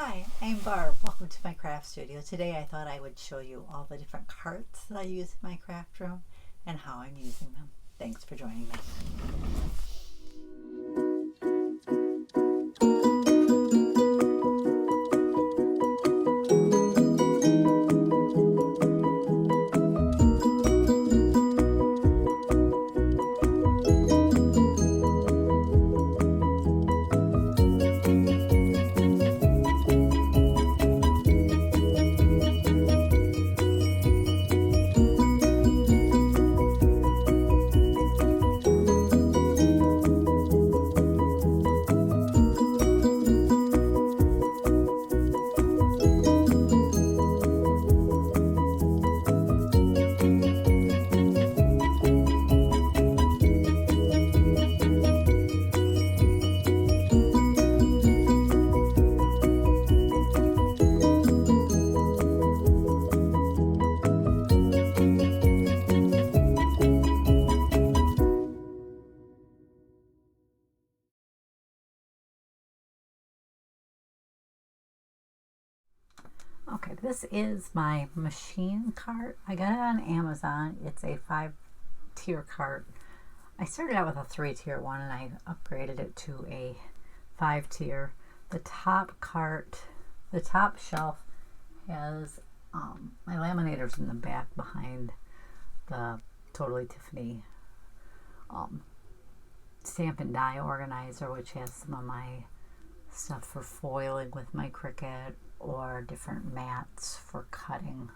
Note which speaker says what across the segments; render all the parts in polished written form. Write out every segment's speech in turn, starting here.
Speaker 1: Hi, I'm Barb. Welcome to my craft studio. Today I thought I would show you all the different carts that I use in my craft room and how I'm using them. Thanks for joining me. Okay, this is my machine cart. I got it on Amazon. It's a 5-tier cart. I started out with a 3-tier one and I upgraded it to a 5-tier. The top shelf has my laminators in the back behind the Totally Tiffany stamp and die organizer, which has some of my stuff for foiling with my CRICUT or different mats for cutting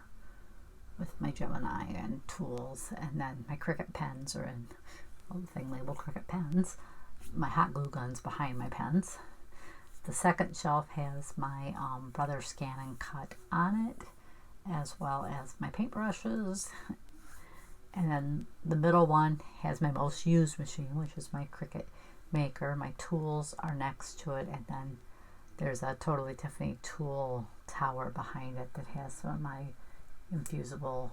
Speaker 1: with my Gemini and tools. And then my CRICUT pens are in a little thing labeled CRICUT pens. My hot glue guns behind my pens. The second shelf has my Brother Scan and Cut on it, as well as my paintbrushes. And then the middle one has my most used machine, which is my CRICUT maker. My tools are next to it, and then there's a Totally Tiffany tool tower behind it that has some of my infusible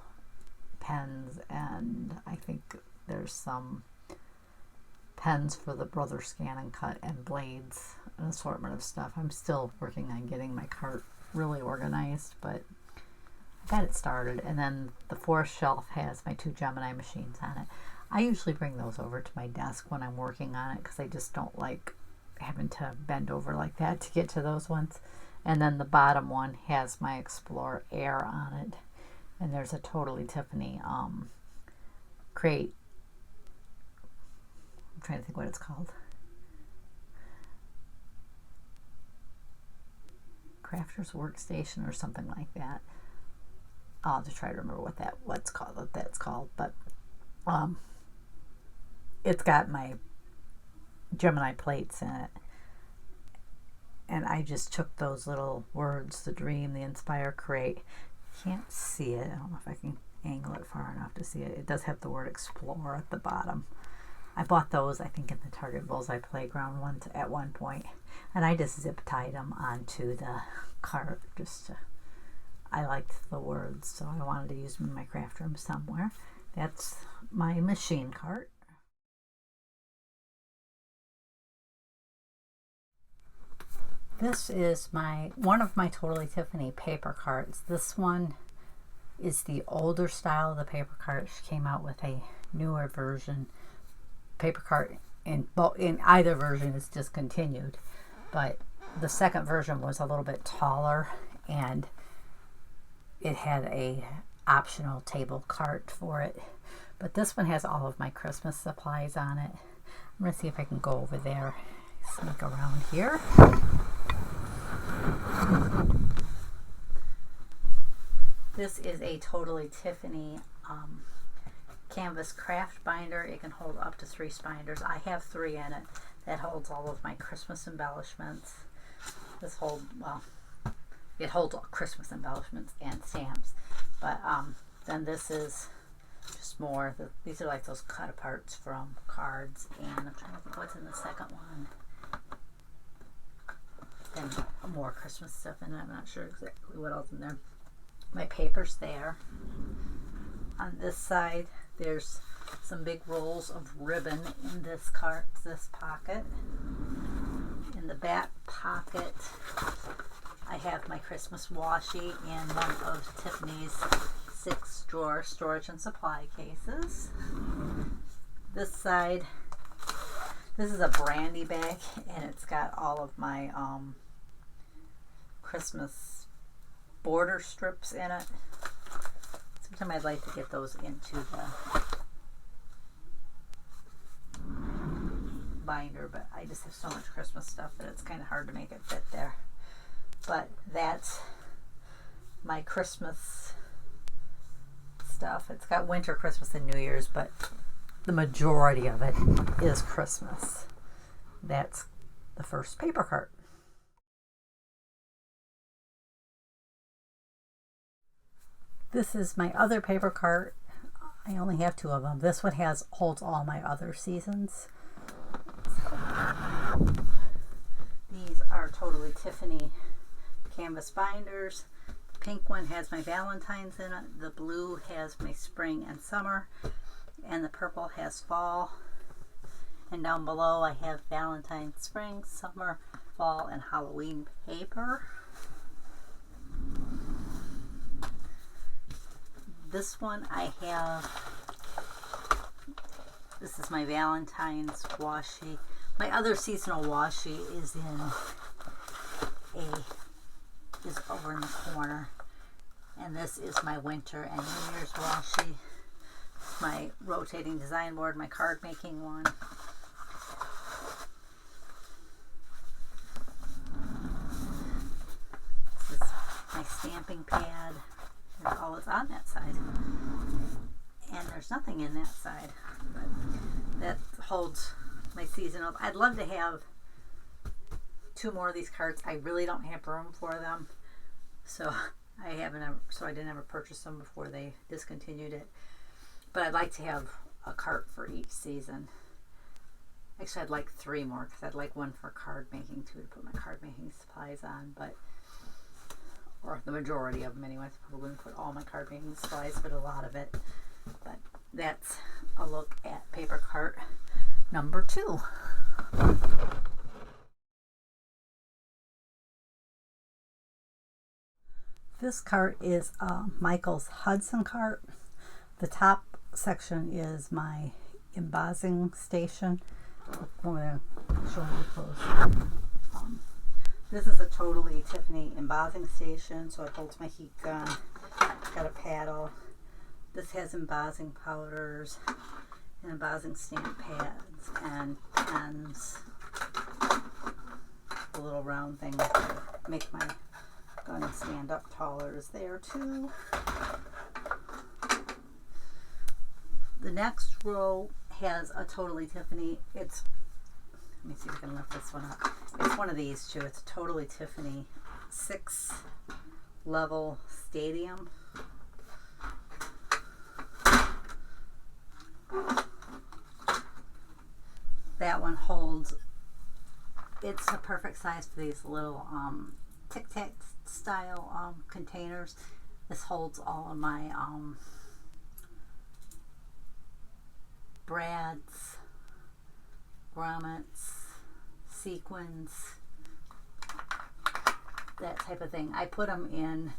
Speaker 1: pens, and I think there's some pens for the Brother Scan and Cut and blades, an assortment of stuff. I'm still working on getting my cart really organized, but I got it started. And then the fourth shelf has my 2 Gemini machines on it. I usually bring those over to my desk when I'm working on it because I just don't like having to bend over like that to get to those ones. And then the bottom one has my Explorer Air on it. And there's a Totally Tiffany crate. I'm trying to think what it's called. Crafter's Workstation or something like that. I'll have to try to remember what that's called. But it's got my Gemini plates in it. And I just took those little words, the dream, the inspire, create. Can't see it. I don't know if I can angle it far enough to see it. It does have the word explore at the bottom. I bought those, I think, in the Target Bullseye Playground one at one point. And I just zip tied them onto the cart. I liked the words, so I wanted to use them in my craft room somewhere. That's my machine cart. This is one of my Totally Tiffany paper carts. This one is the older style of the paper cart. She came out with a newer version. Paper cart in either version is discontinued, but the second version was a little bit taller and it had a optional table cart for it. But this one has all of my Christmas supplies on it. I'm going to see if I can go over there, sneak around here. This is a Totally Tiffany canvas craft binder. It can hold up to 3 spiders. I have 3 in it. That holds all of my Christmas embellishments. It holds all Christmas embellishments and stamps. But then this is just more. These are like those cut aparts from cards. And I'm trying to think what's in the second one. And more Christmas stuff in it. I'm not sure exactly what else in there. My paper's there. On this side, there's some big rolls of ribbon in this pocket. In the back pocket I have my Christmas washi in one of Tiffany's 6-drawer storage and supply cases. This side, this is a brandy bag, and it's got all of my Christmas border strips in it. Sometimes I'd like to get those into the binder, but I just have so much Christmas stuff that it's kind of hard to make it fit there. But that's my Christmas stuff. It's got winter, Christmas, and New Year's, but the majority of it is Christmas. That's the first paper cart. This is my other paper cart. I only have 2 of them. This one holds all my other seasons. So, these are totally Tiffany canvas binders. The pink one has my Valentine's in it. The blue has my spring and summer. And the purple has fall. And down below I have Valentine's, spring, summer, fall, and Halloween paper. This one I have, this is my Valentine's washi. My other seasonal washi is over in the corner. And this is my winter and New Year's washi. My rotating design board, my card making one. This is my stamping pad. That's all that's on that side. And there's nothing in that side. But that holds my seasonal. I'd love to have 2 more of these carts. I really don't have room for them. So I didn't ever purchase them before they discontinued it. But I'd like to have a cart for each season. Actually, I'd like 3 more because I'd like one for card making too, to put my card making supplies on. Or the majority of them anyway. I probably wouldn't put all my card making supplies, but a lot of it. But that's a look at paper cart number 2. This cart is Michael's Hudson cart. The top section is my embossing station. I'm going to show you close. This is a totally Tiffany embossing station, so it holds my heat gun. It's got a paddle. This has embossing powders and embossing stamp pads and pens. The little round thing to make my gun stand up taller is there too. The next row has a totally Tiffany. Let me see if I can lift this one up. It's one of these too. It's a totally Tiffany 6-level stadium. That one holds, it's a perfect size for these little Tic Tac style containers. This holds all of my brads, grommets, sequins, that type of thing. I put them in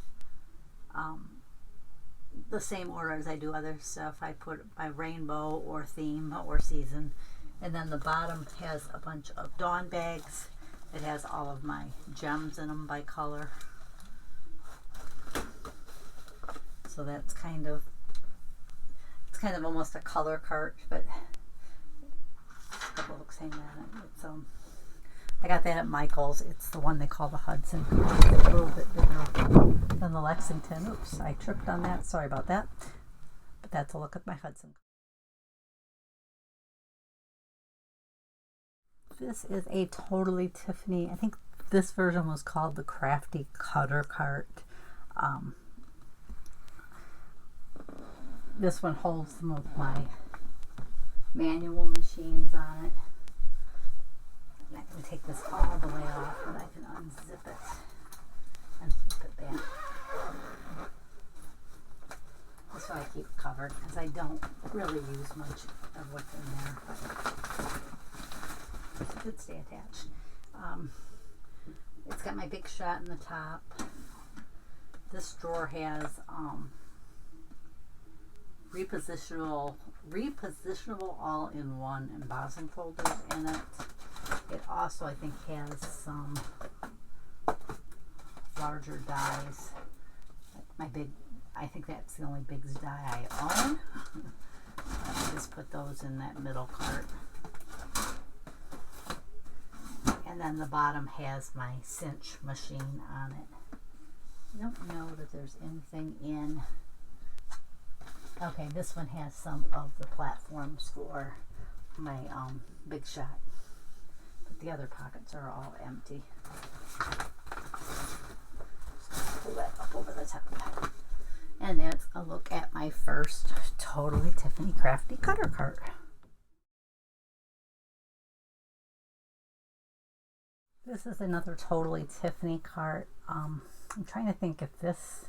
Speaker 1: the same order as I do other stuff. I put my rainbow or theme or season, and then the bottom has a bunch of dawn bags. It has all of my gems in them by color. So that's kind of almost a color cart, but a couple books hanging on it. It's I got that at Michael's. It's the one they call the Hudson. It's a little bit bigger than the Lexington. Oops, I tripped on that. Sorry about that. But that's a look at my Hudson. This is a totally Tiffany. I think this version was called the CRAFTY.CUTTER cart. This one holds some of my manual machines on it. I'm not going to take this all the way off, but I can unzip it and flip it back. That's why I keep it covered, because I don't really use much of what's in there, but it should stay attached. It's got my Big Shot in the top. This drawer has repositionable all-in-one embossing folders in it. It also, I think, has some larger dies. I think that's the only Big's die I own. I just put those in that middle cart. And then the bottom has my cinch machine on it. I don't know that there's anything in. Okay, this one has some of the platforms for my Big Shot, but the other pockets are all empty. Just pull that up over the top. And that's a look at my first Totally Tiffany Crafty Cutter cart. This is another Totally Tiffany cart. I'm trying to think if this,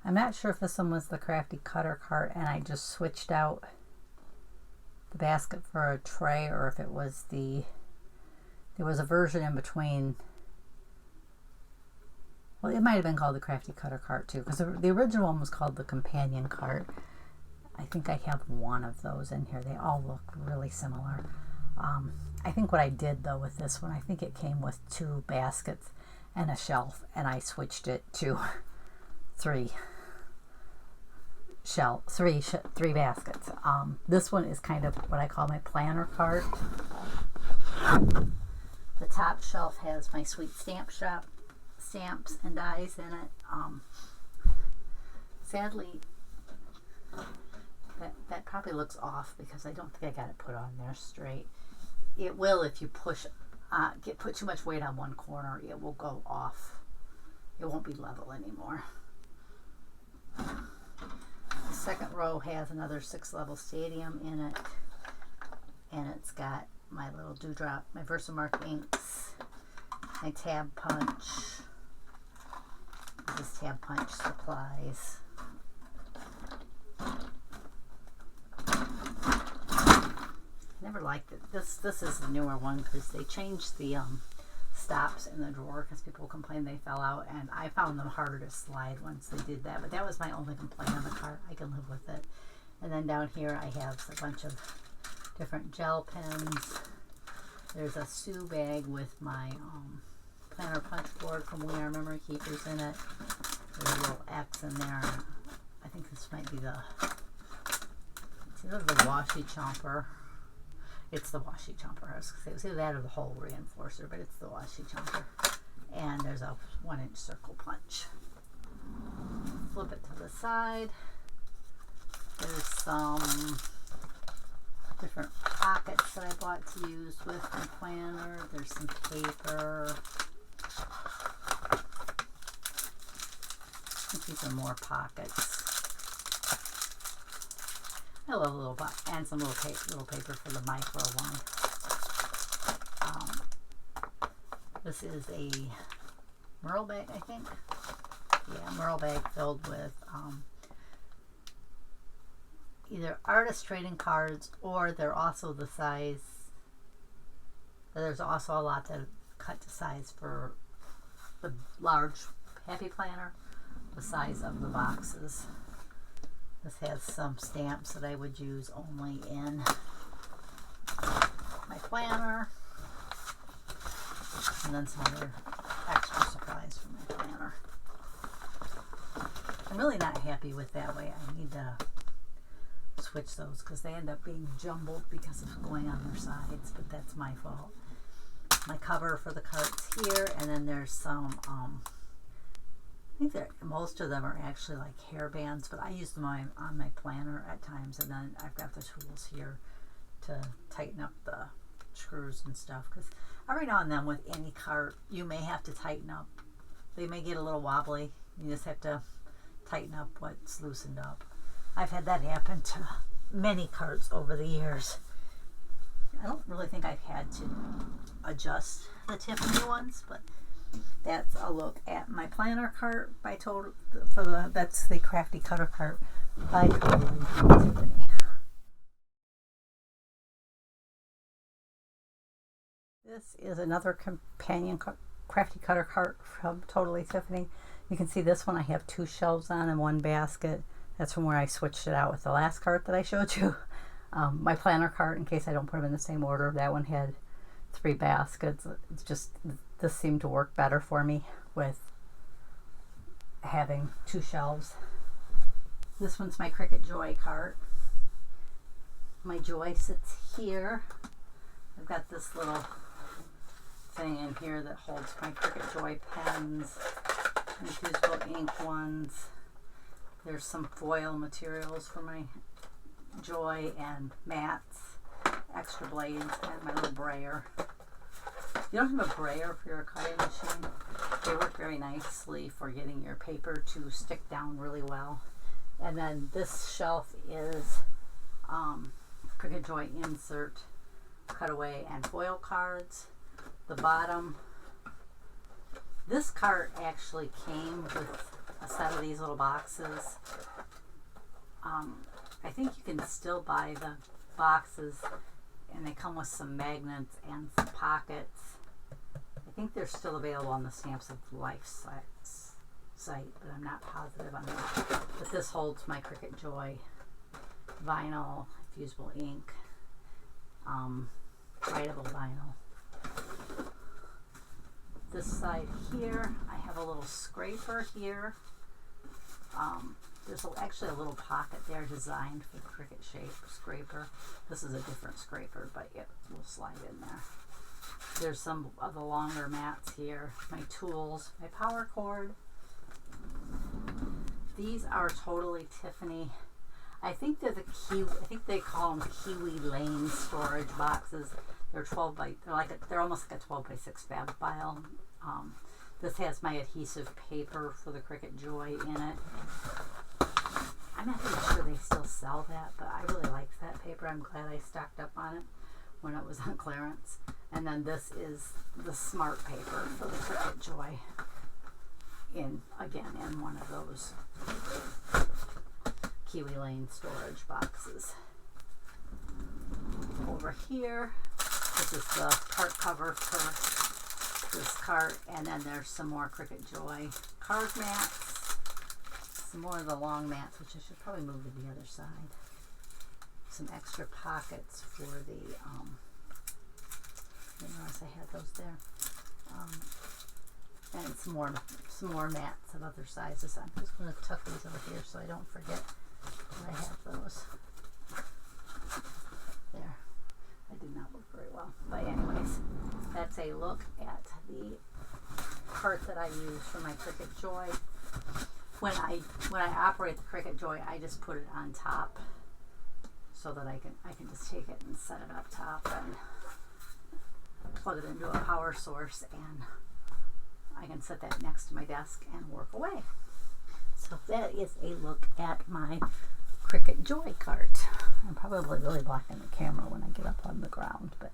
Speaker 1: I'm not sure if this one was the Crafty Cutter cart and I just switched out the basket for a tray, or if it was there was a version in between. Well, it might have been called the Crafty Cutter cart too, because the original one was called the Companion cart. I think I have one of those in here. They all look really similar. I think what I did though with this one, I think it came with 2 baskets and a shelf, and I switched it to 3 baskets. This one is kind of what I call my planner cart. The top shelf has my Sweet Stamp Shop stamps and dies in it. Sadly, that probably looks off because I don't think I got it put on there straight. It will if you put too much weight on one corner. It will go off. It won't be level anymore. The second row has another 6-level stadium in it, and it's got my little dewdrop, my Versamark inks, my tab punch. This is tab punch supplies. Never liked it. This is the newer one because they changed the stops in the drawer because people complained they fell out, and I found them harder to slide once they did that, but that was my only complaint on the cart. I can live with it. And then down here I have a bunch of different gel pens. There's a Sue bag with my planner punch board from We Are Memory Keepers in it. There's a little X in there. I think this might be it's either the washi chomper. It's the washi chomper. I was going to say it was either that or the hole reinforcer, but it's the washi chomper. And there's a 1-inch circle punch. Flip it to the side. There's some different pockets that I bought to use with my planner. There's some paper. I think these are more pockets. I love a little and some little paper for the micro one. This is a Merle bag, I think. Yeah, Merle bag filled with either artist trading cards, or they're also the size. There's also a lot that are cut to size for the large Happy Planner, the size of the boxes. This has some stamps that I would use only in my planner, and then some other extra supplies for my planner. I'm really not happy with that way. I need to switch those because they end up being jumbled because of going on their sides, but that's my fault. My cover for the cart's here, and then there's some I think most of them are actually like hair bands, but I use them on my planner at times, and then I've got the tools here to tighten up the screws and stuff, because every now and then with any cart you may have to tighten up. They may get a little wobbly. You just have to tighten up what's loosened up. I've had that happen to many carts over the years. I don't really think I've had to adjust the Tiffany ones, but that's a look at my planner cart by that's the Crafty Cutter cart by Totally Tiffany. This is another companion
Speaker 2: Crafty Cutter cart from Totally Tiffany. You can see this one I have 2 shelves on and 1 basket. That's from where I switched it out with the last cart that I showed you. My planner cart, in case I don't put them in the same order, that one had 3 baskets. It's just, this seemed to work better for me with having 2 shelves. This one's my Cricut Joy cart. My Joy sits here. I've got this little thing in here that holds my Cricut Joy pens, infusable ink ones. There's some foil materials for my Joy and mats, extra blades, and my little brayer. You don't have a brayer for your cutting machine. They work very nicely for getting your paper to stick down really well. And then this shelf is Cricut Joy insert, cutaway, and foil cards. The bottom, this cart actually came with a set of these little boxes. I think you can still buy the boxes, and they come with some magnets and some pockets. I think they're still available on the Stamps of Life site, but I'm not positive on that. But this holds my Cricut Joy vinyl, fusible ink, writable vinyl. This side here, I have a little scraper here. There's actually a little pocket there designed for the Cricut shape scraper. This is a different scraper, but it will slide in there. There's some of the longer mats here, my tools, my power cord. These are Totally Tiffany. I think they're I think they call them Kiwi Lane storage boxes. They're they're almost like a 12 by 6 fab file. This has my adhesive paper for the Cricut Joy in it. I'm not even sure they still sell that, but I really liked that paper. I'm glad I stocked up on it when it was on clearance. And then this is the smart paper for the Cricut Joy in one of those Kiwi Lane storage boxes. Over here, this is the cart cover for this cart, and then there's some more Cricut Joy card mats, some more of the long mats, which I should probably move to the other side. Some extra pockets for the, I didn't realize I had those there. And some more mats of other sizes. I'm just going to tuck these over here so I don't forget that I have those. There. That did not work very well. But anyways, that's a look at the cart that I use for my Cricut Joy. When I operate the Cricut Joy, I just put it on top so that I can just take it and set it up top and plug it into a power source, and I can set that next to my desk and work away. So that is a look at my Cricut Joy cart. I'm probably really blocking the camera when I get up on the ground, but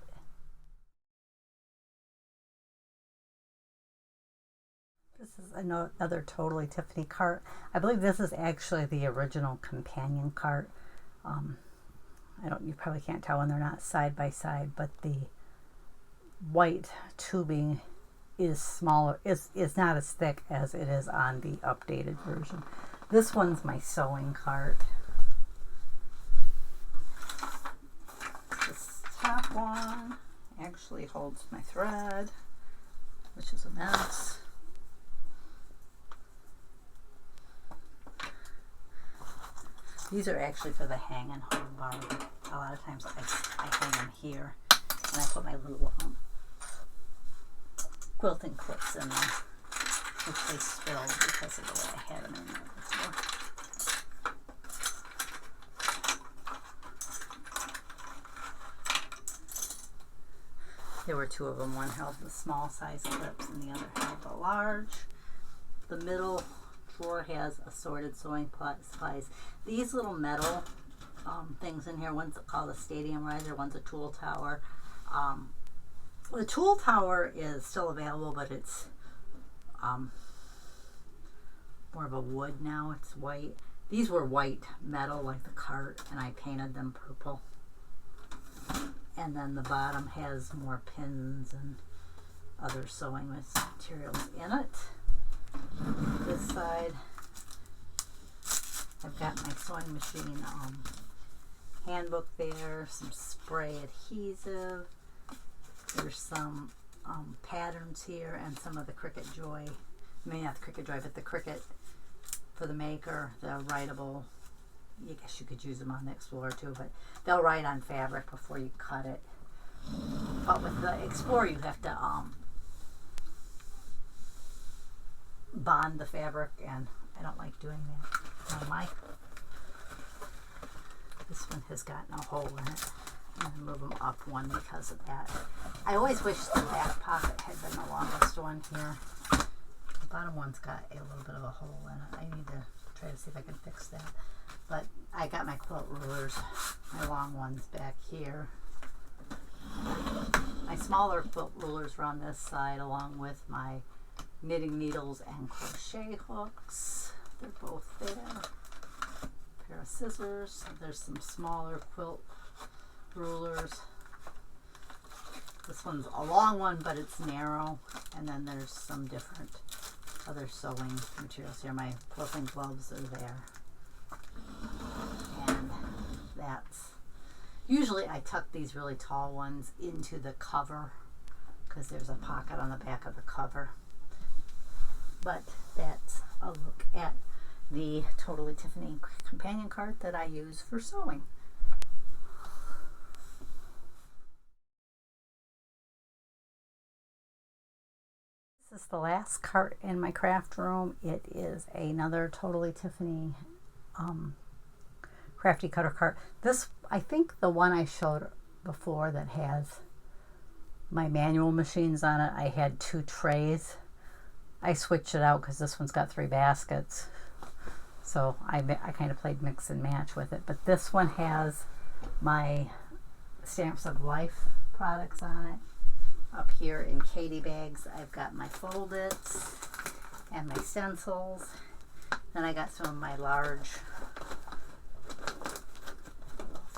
Speaker 2: this is another Totally Tiffany cart. I believe this is actually the original companion cart. You probably can't tell when they're not side by side, but the white tubing is smaller, is not as thick as it is on the updated version. This one's my sewing cart. This top one actually holds my thread, which is a mess. These are actually for the hang and hold bar. A lot of times I hang them here, and I put my little quilting clips in there, which they spilled because of the way I had them in there before. There were 2 of them. One held the small size clips and the other held the large. The middle drawer has assorted sewing supplies. These little metal things in here, one's called a stadium riser, one's a tool tower. The tool tower is still available, but it's more of a wood now. It's white. These were white metal like the cart, and I painted them purple. And then the bottom has more pins and other sewing materials in it. This side, I've got my sewing machine handbook there, some spray adhesive. There's some patterns here and some of the CRICUT Joy, I mean not the CRICUT Joy, but the CRICUT for the maker, the writable. I guess you could use them on the Explorer too, but they'll write on fabric before you cut it. But with the Explorer, you have to bond the fabric, and I don't like doing that. Now this one has gotten a hole in it. I'm going to move them up one because of that. I always wish the back pocket had been the longest one here. The bottom one's got a little bit of a hole in it. I need to try to see if I can fix that. But I got my quilt rulers, my long ones back here. My smaller quilt rulers are on this side along with my knitting needles and crochet hooks. They're both there. Pair of scissors. There's some smaller quilt rulers. This one's a long one, but it's narrow. And then there's some different other sewing materials here. My quilting gloves are there. And that's usually I tuck these really tall ones into the cover because there's a pocket on the back of the cover. But that's a look at the Totally Tiffany companion cart that I use for sewing. This is the last cart in my craft room. It is another Totally Tiffany Crafty Cutter cart. This, I think the one I showed before that has my manual machines on it, I had 2 trays. I switched it out because this one's got 3 baskets. So I kind of played mix and match with it. But this one has my Stamps of Life products on it. Up here in Katie bags, I've got my fold-its and my stencils. Then I got some of my large,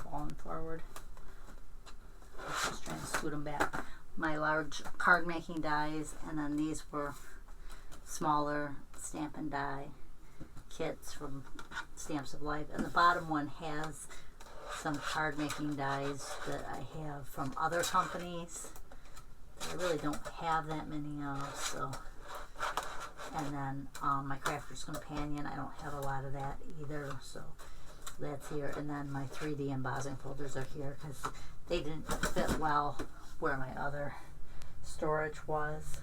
Speaker 2: falling forward. I'm just trying to scoot them back. My large card making dies, and then these were smaller stamp and die kits from Stamps of Life. And the bottom one has some card making dies that I have from other companies. I really don't have that many of, so. And then my Crafter's Companion, I don't have a lot of that either, so that's here. And then my 3D embossing folders are here because they didn't fit well where my other storage was.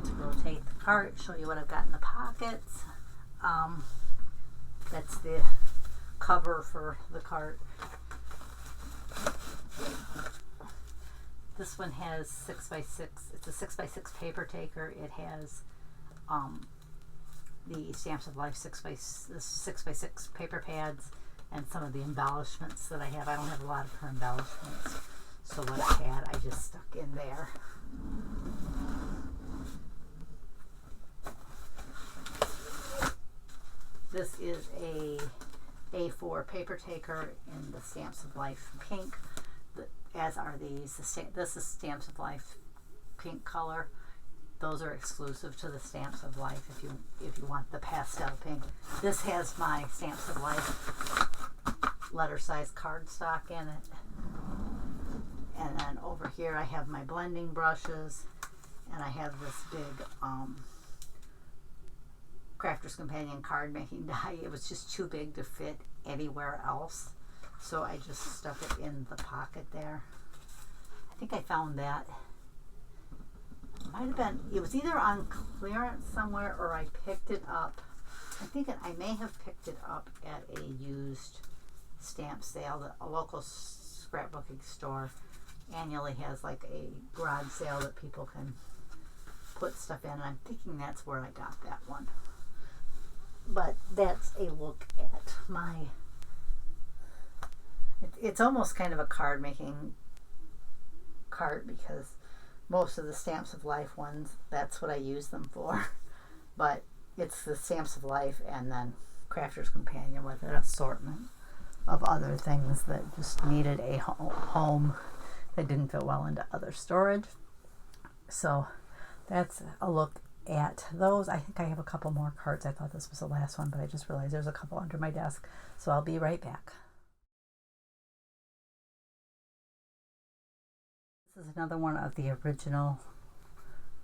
Speaker 2: To rotate the cart, show you what I've got in the pockets. That's the cover for the cart. This one has 6x6. It's a 6x6 paper taker. It has the Stamps of Life 6x6 paper pads and some of the embellishments that I have. I don't have a lot of her embellishments, so what I had I just stuck in there. This is a A4 paper taker in the Stamps of Life pink, as are these. This is Stamps of Life pink color. Those are exclusive to the Stamps of Life if you want the pastel pink. This has my Stamps of Life letter size cardstock in it. And then over here I have my blending brushes, and I have this big Crafter's Companion card making die. It was just too big to fit anywhere else, so I just stuck it in the pocket there. I think I found that. It might have been, it was either on clearance somewhere or I picked it up. I may have picked it up at a used stamp sale. A local scrapbooking store annually has like a garage sale that people can put stuff in, and I'm thinking that's where I got that one. But that's a look at my, it's almost kind of a card making cart because most of the Stamps of Life ones, that's what I use them for. But it's the Stamps of Life and then Crafter's Companion with an assortment of other things that just needed a home that didn't fit well into other storage.
Speaker 1: So that's a look at those. I think I have a couple more cards. I thought this was the last one, but I just realized there's a couple under my desk. So I'll be right back. This is another one of the original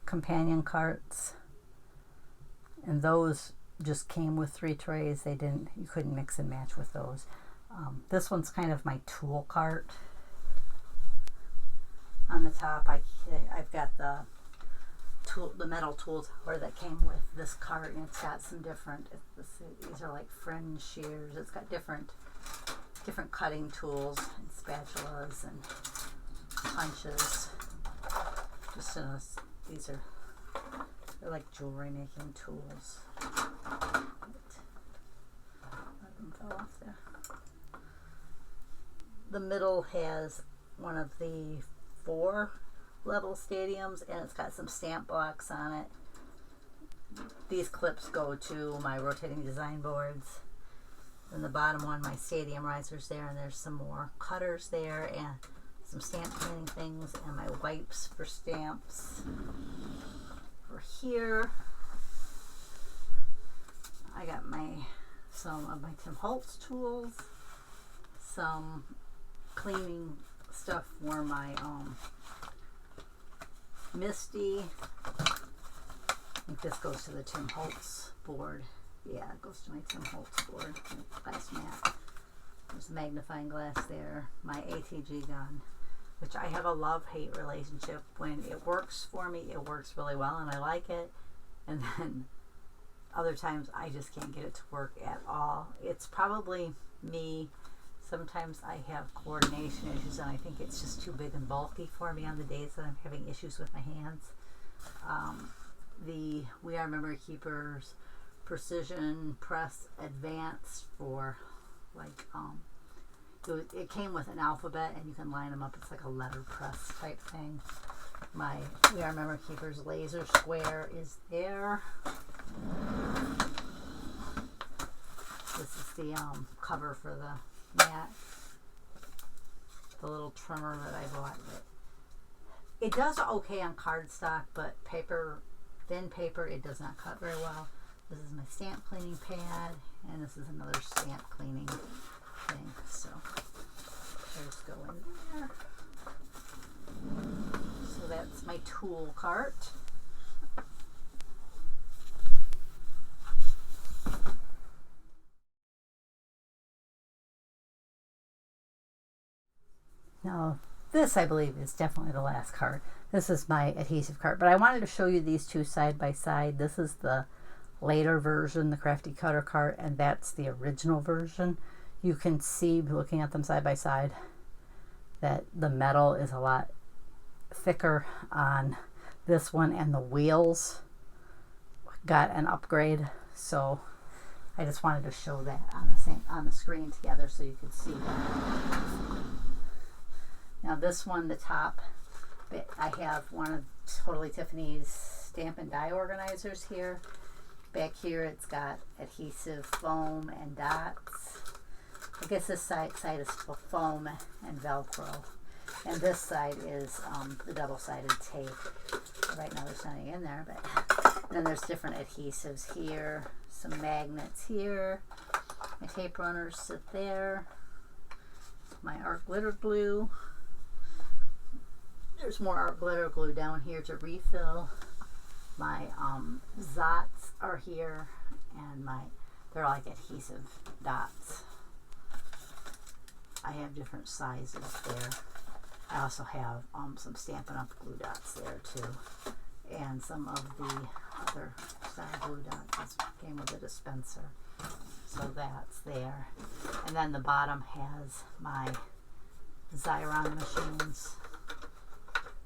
Speaker 1: companion carts. And those just came with 3 trays. You couldn't mix and match with those. This one's kind of my tool cart. On the top, I've got the metal tool tower that came with this cart, and it's got some different. These are like fringe shears. It's got different cutting tools and spatulas and punches. They're like jewelry making tools. Let them fell off there. The middle has one of the 4 level stadiums, and it's got some stamp blocks on it. These clips go to my rotating design boards. And the bottom one, my stadium risers there, and there's some more cutters there and some stamp cleaning things, and my wipes for stamps. Over here, I got some of my Tim Holtz tools, some cleaning stuff for my Misty. I think this goes to the Tim Holtz board. Yeah, it goes to my Tim Holtz board. Glass mat. There's a magnifying glass there. My ATG gun, which I have a love-hate relationship. When it works for me, it works really well and I like it. And then other times I just can't get it to work at all. It's probably me. Sometimes I have coordination issues and I think it's just too big and bulky for me on the days that I'm having issues with my hands. The We Are Memory Keepers Precision Press Advanced for like it came with an alphabet and you can line them up. It's like a letter press type thing. My We Are Memory Keepers Laser Square is there. This is the cover for the mat. The little trimmer that I bought. It does okay on cardstock, but thin paper, it does not cut very well. This is my stamp cleaning pad, and this is another stamp cleaning thing. So there's go in there. So that's my tool cart. Now, this I believe is definitely the last cart. This is my adhesive cart, but I wanted to show you these two side by side. This is the later version, the Crafty Cutter cart, and that's the original version. You can see, looking at them side by side, that the metal is a lot thicker on this one, and the wheels got an upgrade. So I just wanted to show that on the screen together so you could see that. Now this one, the top bit, I have one of Totally Tiffany's stamp and die organizers here. Back here it's got adhesive foam and dots. I guess this side is foam and Velcro. And this side is the double-sided tape. Right now there's nothing in there, but then there's different adhesives here, some magnets here. My tape runners sit there. My art glitter glue. There's more art glitter glue down here to refill. My Zots are here, and they're like adhesive dots. I have different sizes there. I also have some Stampin' Up! Glue dots there too, and some of the other style glue dots. This came with a dispenser, so that's there. And then the bottom has my Xyron machines.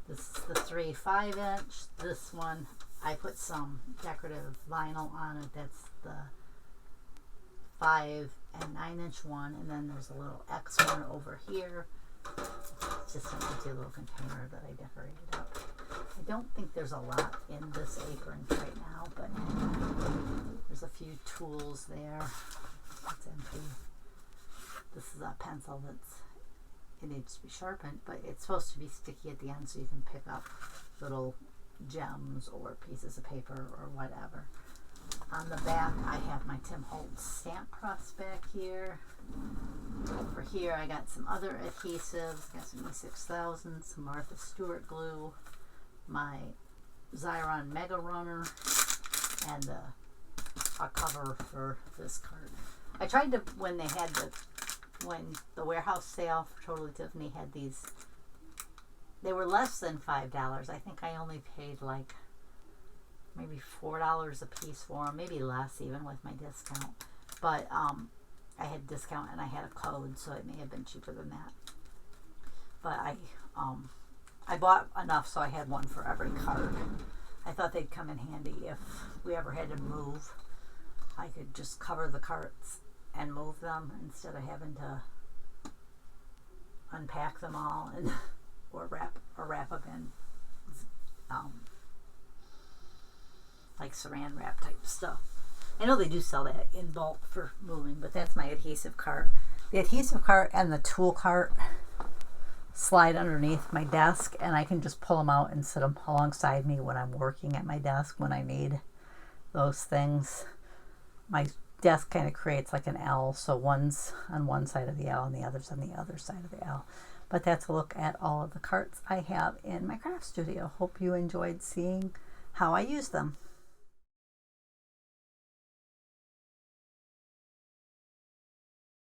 Speaker 1: This is the 3 5-inch. This one, I put some decorative vinyl on it. That's the 5 and 9-inch one. And then there's a little X one over here. It's just an empty little container that I decorated up. I don't think there's a lot in this apron right now, but there's a few tools there. It's empty. This is a pencil it needs to be sharpened, but it's supposed to be sticky at the end so you can pick up little
Speaker 2: gems or pieces of paper or whatever. On the back, I have my Tim Holtz stamp press back here. Over here, I got some other adhesives. Got some E6000, some Martha Stewart glue, my Xyron Mega Runner, and a cover for this card. I tried to, when the warehouse sale for Totally Tiffany had these, they were less than $5. I think I only paid like maybe $4 a piece for them, maybe less even with my discount. But I had discount and I had a code, so it may have been cheaper than that. But I bought enough so I had one for every card. I thought they'd come in handy if we ever had to move. I could just cover the carts and move them instead of having to unpack them all and or wrap them in like saran wrap type stuff. I know they do sell that in bulk for moving, but that's my adhesive cart. The adhesive cart and the tool cart slide underneath my desk, and I can just pull them out and sit them alongside me when I'm working at my desk when I need those things. My desk kind of creates like an L, so one's on one side of the L and the other's on the other side of the L. But that's a look at all of the carts I have in my craft studio. Hope you enjoyed seeing how I use them.